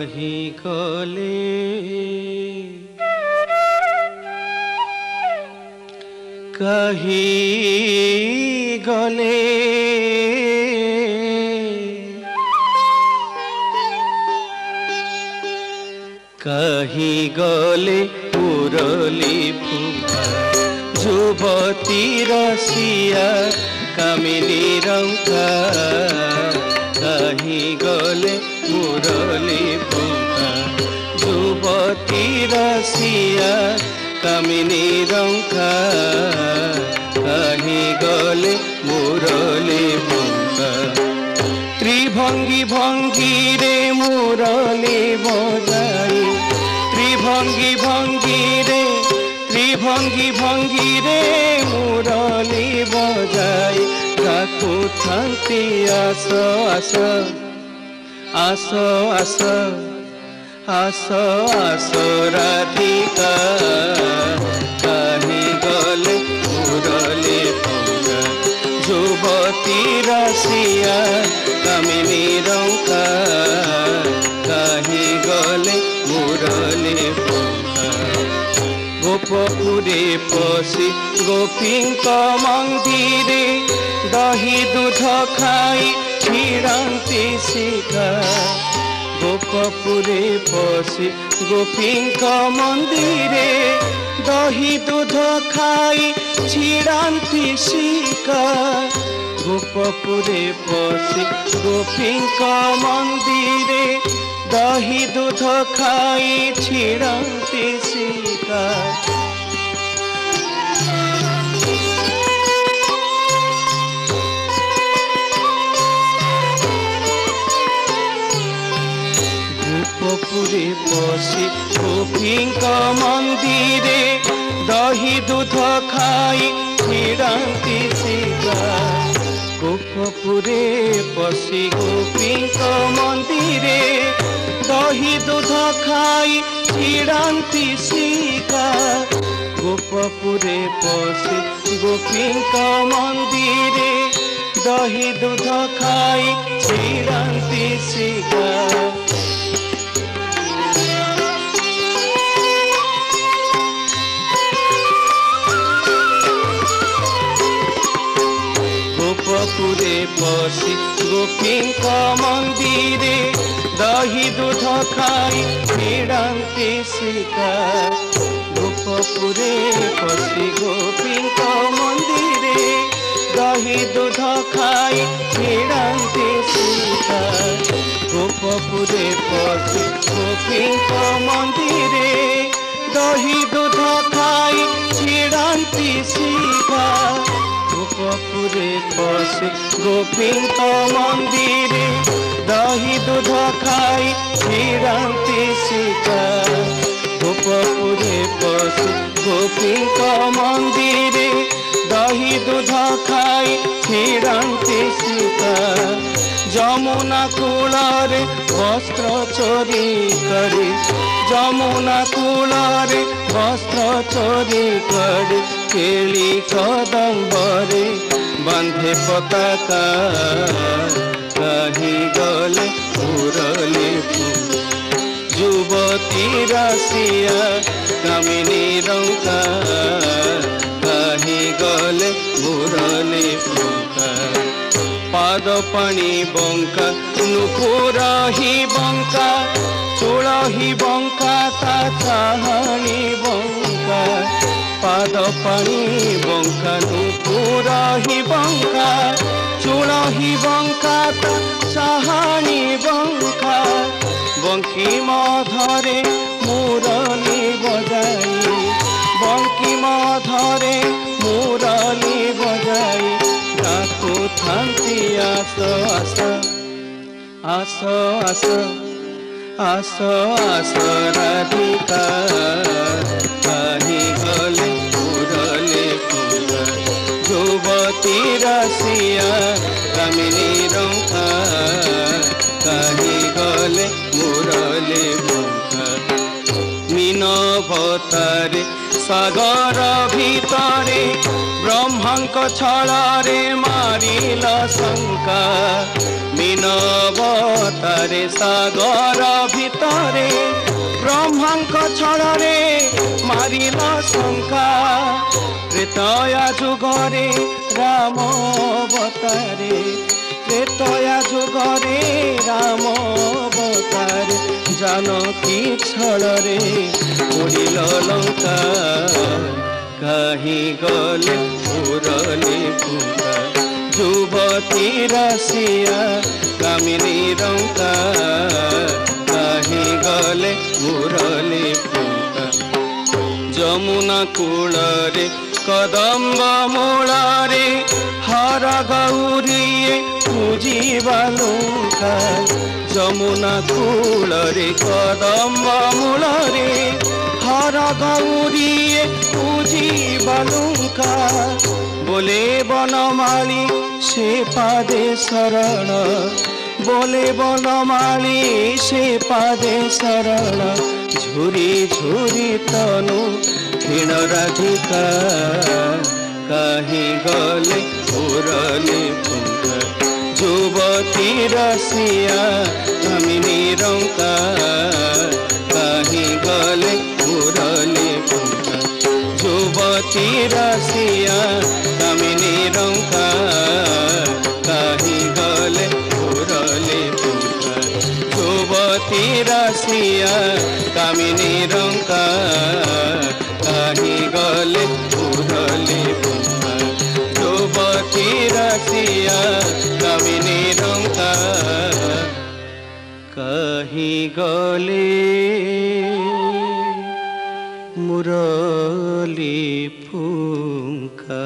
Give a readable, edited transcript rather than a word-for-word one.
कहीं गले कहीं गले कहीं गले मुरली फुफा जुवती रसिया कामिनी रंका कहीं गले मुरली फुफा जुवती रसिया कामिनी रंका कहीं गले मुरली फुफा त्रिभंगी भंगी रे मुरली बजाई त्रिभंगी भंगी रे मुरली बजाई काकू थांती आस आस आस आस आस आस राधिका कहीं गले मुरली फुफा जुवती रसिया कामिनी रंका कहीं गले मुरली फुफा गोपपुरे पशि गोपींक मंदिरे दही दूध खाई छिड़ांती शिखा गोपपुरे पशि गोपींक मंदिरे दही दूध खाई छिड़ांती शिखा गोपपुरे पशि गोपींक मंदिरे दही दूध खाई छिड़ांती शिखा गोपपुरे पशि गोपींक मंदिरे दही दूध खाई छिड़ांती शिखा गोपपुरे पशि गोपींक मंदिरे दही दूध खाई छिड़ांती शिखा गोपपुरे पशि गोपींक मंदिरे दही दूध खाई छिड़ांती शिखा गोपपुरे पशि गोपींक मंदिरे दही दूध खाई छिड़ांती शिखा गोपपुरे पशि गोपींक मंदिरे दही दूध खाई छिड़ांती शिखा गोपपुरे पशि गोपींक मंदिरे दही दूध खाई छिड़ांती शिखा गोपपुरे पशि गोपींक मंदिरे दही दूध खाई छिड़ांती शिखा गोपपुरे पशि गोपींक मंदिरे दही दूध खाई छिड़ांती शिखा যমুনা কূলরে বস্ত্র চোরি করে যমুনা কূলরে বস্ত্র চোরি করে কেলি কদম্বরে বাঁধে পতাকা কहीं গলে মুরলি ফুফা যুবতী রসিয়া কামিনী রঙ্কা कहीं गले मुरली फुफा पाद पानी बंका नुपुर ही बंका चूल ही बंका ता चाहनी बंका पाद पानी बंका नुपुर ही बंका चूल ही बंका ता चाहनी बंका बंकी मधरे मुरली बजाई बंकी मधरे मुरली बजाई काकू थांती आस आस आस आस आस आस राधिका कहीं गले मुरली फुफा जुवती रसिया कामिनी रंका कहीं गले मुरली फुफा मीन भतारे सागर भितरे ब्रह्मांक छଳରେ मारिल शंका मीनवतारे सागर भितरे ब्रह्मांक छଳରେ मारिल शंका त्रेतया जुगरे राम अवतारे त्रेतया जुगरे राम अवतारे जानकी छଳରେ उड़िल लंका कहीं गले मुरली फुंका युवती रसिया कामिनी रंका कहीं गले मुरली फुंका जमुना कूलरे कदम्ब मूलरे हर गौरीए पूजिबा लंका जमुना कूलरे कदम्ब मूलरे हर गौरीए पूजिबा लंका बोले बनमाली से पादे शरण बोले बनमाली से पादे शरण झुरी झुरी तनु क्षीण राधिका कहीं गले मुरली फुंका युवती रसिया कामिनी रंका कहीं गले मुरली फुंका युवती रसिया कामिनी रंका कहीं गले मुरली फुंका युवती रसिया कामिनी रंका कहीं गले मुरली फुंका युवती रसिया कामिनी रंका कहीं गले मुरली फुंका।